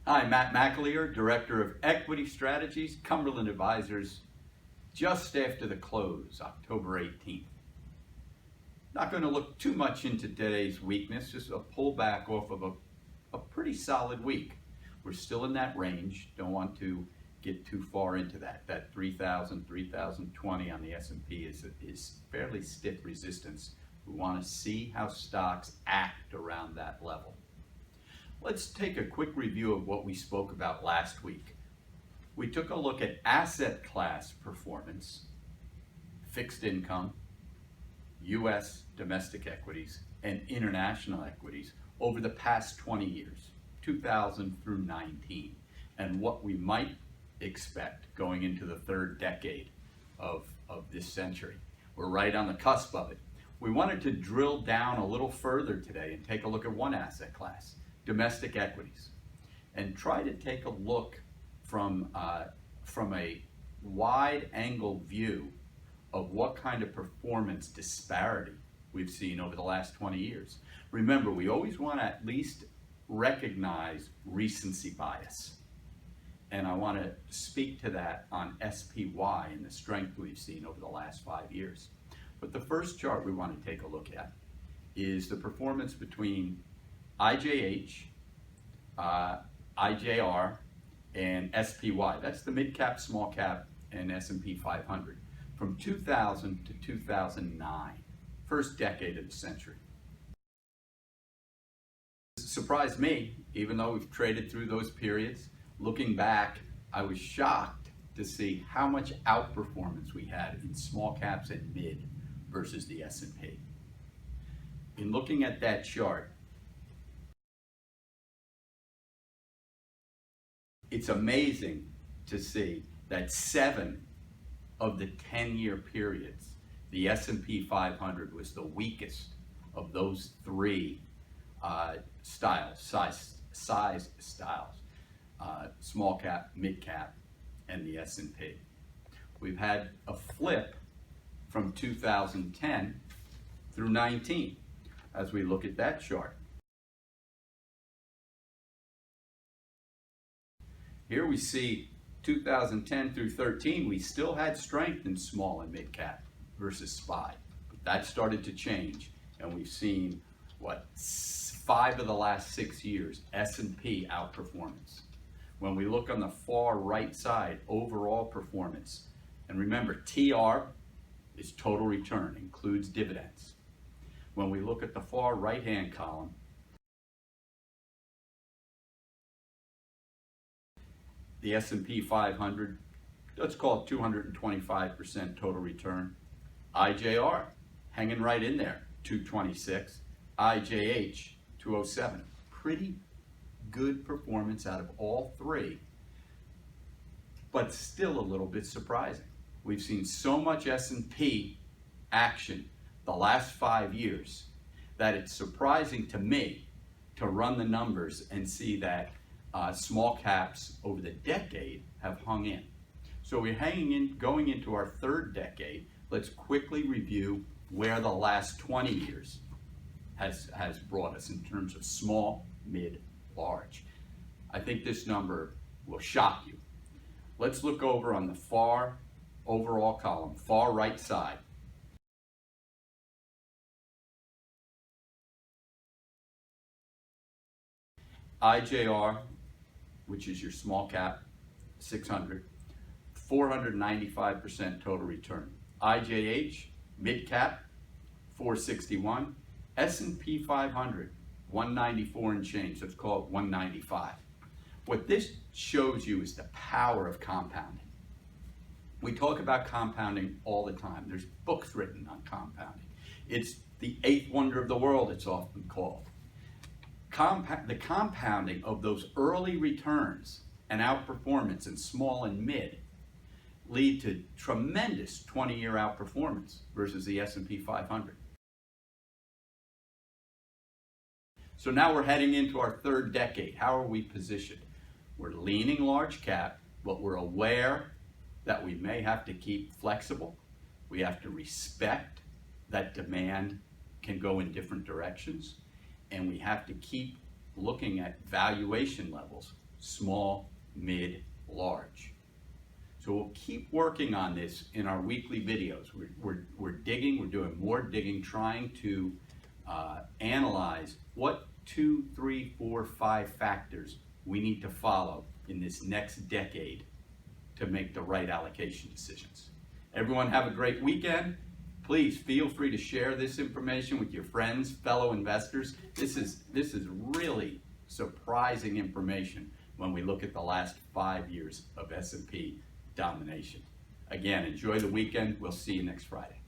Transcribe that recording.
Hi, Matt McAleer, Director of Equity Strategies, Cumberland Advisors, just after the close, October 18th. Not going to look too much into today's weakness, just a pullback off of a pretty solid week. We're still in that range, don't want to get too far into that. That 3,000, 3,020 on the S&P is fairly stiff resistance. We want to see how stocks act around that level. Let's take a quick review of what we spoke about last week. We took a look at asset class performance, fixed income, U.S. domestic equities, and international equities over the past 20 years, 2000 through 19, and what we might expect going into the third decade of this century. We're right on the cusp of it. We wanted to drill down a little further today and take a look at one asset class, domestic equities, and try to take a look from a wide angle view of what kind of performance disparity we've seen over the last 20 years. Remember, we always want to at least recognize recency bias. And I want to speak to that on SPY and the strength we've seen over the last 5 years. But the first chart we want to take a look at is the performance between IJH, IJR, and SPY. That's the mid-cap, small-cap, and S&P 500 from 2000 to 2009, first decade of the century. It surprised me, even though we've traded through those periods. Looking back, I was shocked to see how much outperformance we had in small caps and mid versus the S&P. In looking at that chart, it's amazing to see that 7 of the 10-year periods, the S&P 500 was the weakest of those 3 size styles, small cap, mid cap, and the S&P. We've had a flip from 2010 through 19 as we look at that chart. Here we see 2010 through 13, we still had strength in small and mid cap versus SPY. But that started to change, and we've seen, 5 of the last 6 years, S&P outperformance. When we look on the far right side, overall performance, and remember, TR is total return, includes dividends. When we look at the far right-hand column, the S&P 500, let's call it 225% total return. IJR, hanging right in there, 226. IJH, 207. Pretty good performance out of all 3, but still a little bit surprising. We've seen so much S&P action the last 5 years that it's surprising to me to run the numbers and see that small caps over the decade have hung in. So we're hanging in, going into our third decade. Let's quickly review where the last 20 years has brought us in terms of small, mid, large. I think this number will shock you. Let's look over on the far overall column, far right side. IJR, which is your small cap, 600, 495% total return. IJH, mid cap, 461. S&P 500, 194 and change, let's call it 195. What this shows you is the power of compounding. We talk about compounding all the time. There's books written on compounding. It's the 8th wonder of the world, it's often called. The compounding of those early returns and outperformance in small and mid lead to tremendous 20-year outperformance versus the S&P 500. So now we're heading into our third decade. How are we positioned? We're leaning large cap, but we're aware that we may have to keep flexible. We have to respect that demand can go in different directions, and we have to keep looking at valuation levels small, mid, large. So we'll keep working on this in our weekly videos. We're digging, we're doing more digging, trying to analyze what 2, 3, 4, 5 factors we need to follow in this next decade to make the right allocation decisions. Everyone have a great weekend. Please feel free to share this information with your friends, fellow investors. This is really surprising information when we look at the last 5 years of S&P domination. Again, enjoy the weekend. We'll see you next Friday.